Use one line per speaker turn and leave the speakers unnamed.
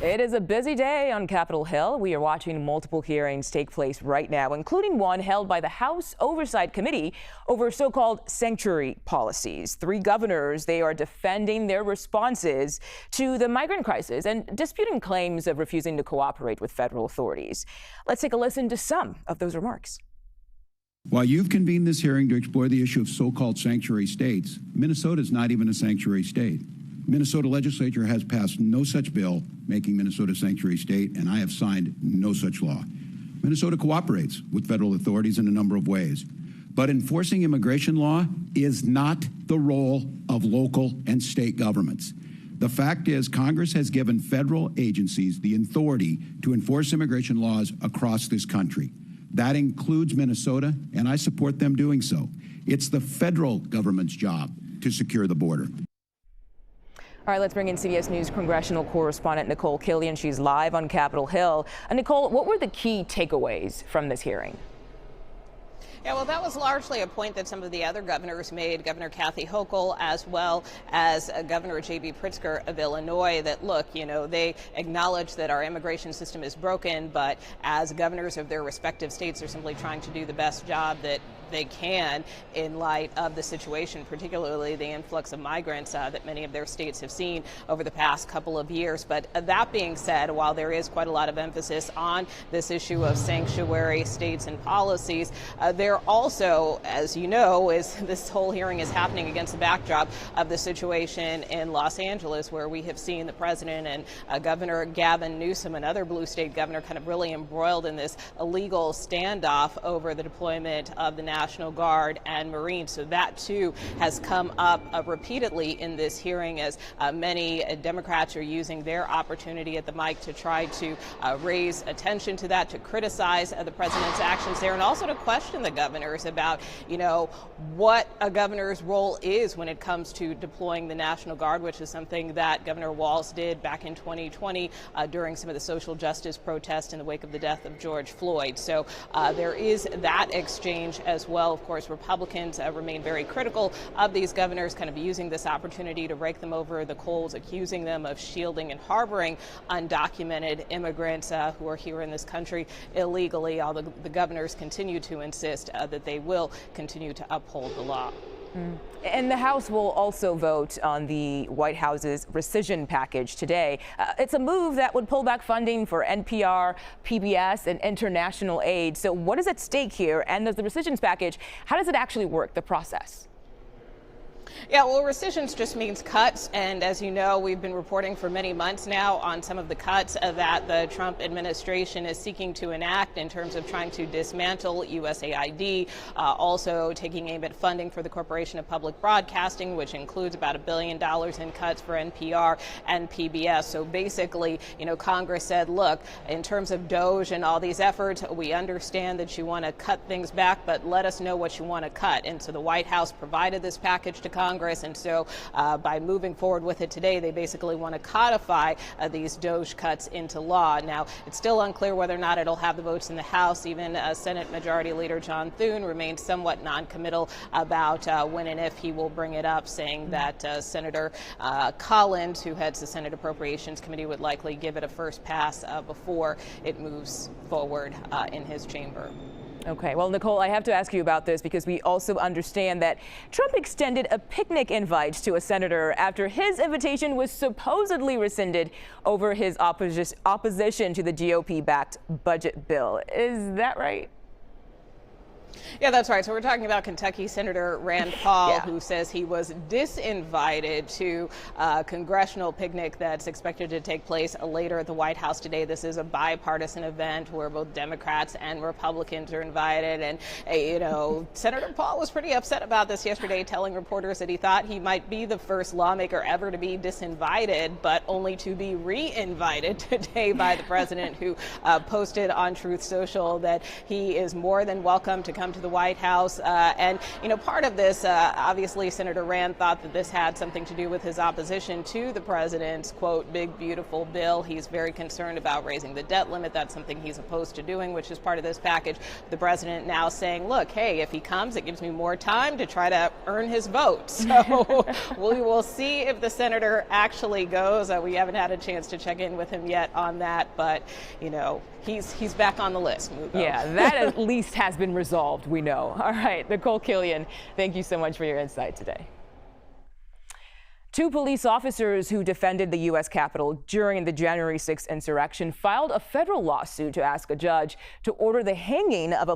It is a busy day on Capitol Hill. We are watching multiple hearings take place right now, including one held by the House Oversight Committee over so-called sanctuary policies. Three governors, they are defending their responses to the migrant crisis and disputing claims of refusing to cooperate with federal authorities. Let's take a listen to some of those remarks.
While you've convened this hearing to explore the issue of so-called sanctuary states, Minnesota is not even a sanctuary state. Minnesota legislature has passed no such bill making Minnesota a sanctuary state, and I have signed no such law. Minnesota cooperates with federal authorities in a number of ways, but enforcing immigration law is not the role of local and state governments. The fact is, Congress has given federal agencies the authority to enforce immigration laws across this country. That includes Minnesota, and I support them doing so. It's the federal government's job to secure the border.
All right, let's bring in CBS News congressional correspondent Nicole Killian. She's live on Capitol Hill. Nicole, what were the key takeaways from this hearing?
Yeah, well, that was largely a point that some of the other governors made, Governor Kathy Hochul, as well as Governor J.B. Pritzker of Illinois, that, look, you know, they acknowledge that our immigration system is broken, but as governors of their respective states are simply trying to do the best job that they can in light of the situation, particularly the influx of migrants that many of their states have seen over the past couple of years. But that being said, while there is quite a lot of emphasis on this issue of sanctuary states and policies, there also, as you know, is this whole hearing is happening against the backdrop of the situation in Los Angeles, where we have seen the president and Governor Gavin Newsom, another blue state governor, kind of really embroiled in this illegal standoff over the deployment of the National Guard and Marines. So that too has come up repeatedly in this hearing, as many Democrats are using their opportunity at the mic to try to raise attention to that, to criticize the president's actions there, and also to question the governors about, you know, what a governor's role is when it comes to deploying the National Guard, which is something that Governor Walz did back in 2020 during some of the social justice protests in the wake of the death of George Floyd. So there is that exchange as well. Of course, Republicans remain very critical of these governors, kind of using this opportunity to rake them over the coals, accusing them of shielding and harboring undocumented immigrants who are here in this country illegally, although the governors continue to insist that they will continue to uphold the law.
And the House will also vote on the White House's rescission package today. It's a move that would pull back funding for NPR, PBS, and international aid. So what is at stake here? And does the rescissions package, how does it actually work, the process?
Yeah, well, rescissions just means cuts, and as you know, we've been reporting for many months now on some of the cuts that the Trump administration is seeking to enact in terms of trying to dismantle USAID, also taking aim at funding for the Corporation of Public Broadcasting, which includes about $1 billion in cuts for NPR and PBS. So basically, you know, Congress said, look, in terms of DOJ and all these efforts, we understand that you want to cut things back, but let us know what you want to cut. And so the White House provided this package to Congress, and so by moving forward with it today, they basically want to codify these DOJ cuts into law. Now, it's still unclear whether or not it'll have the votes in the House. Even Senate Majority Leader John Thune remains somewhat non-committal about when and if he will bring it up, saying that Senator Collins, who heads the Senate Appropriations Committee, would likely give it a first pass before it moves forward in his chamber.
Okay, well, Nicole, I have to ask you about this because we also understand that Trump extended a picnic invite to a senator after his invitation was supposedly rescinded over his opposition to the GOP-backed budget bill. Is that right?
Yeah, that's right. So we're talking about Kentucky Senator Rand Paul, who says he was disinvited to a congressional picnic that's expected to take place later at the White House today. This is a bipartisan event where both Democrats and Republicans are invited. And, you know, Senator Paul was pretty upset about this yesterday, telling reporters that he thought he might be the first lawmaker ever to be disinvited, but only to be re-invited today by the president, who posted on Truth Social that he is more than welcome to come come to the White House. And, you know, part of this, obviously, Senator Rand thought that this had something to do with his opposition to the president's, quote, big, beautiful bill. He's very concerned about raising the debt limit. That's something he's opposed to doing, which is part of this package. The president now saying, look, hey, if he comes, it gives me more time to try to earn his vote. So we will see if the senator actually goes. We haven't had a chance to check in with him yet on that, but, you know, he's back on the list. Mugo.
Yeah, that at least has been resolved, we know. All right, Nicole Killian, thank you so much for your insight today. 2 police officers who defended the U.S. Capitol during the January 6th insurrection filed a federal lawsuit to ask a judge to order the hanging of a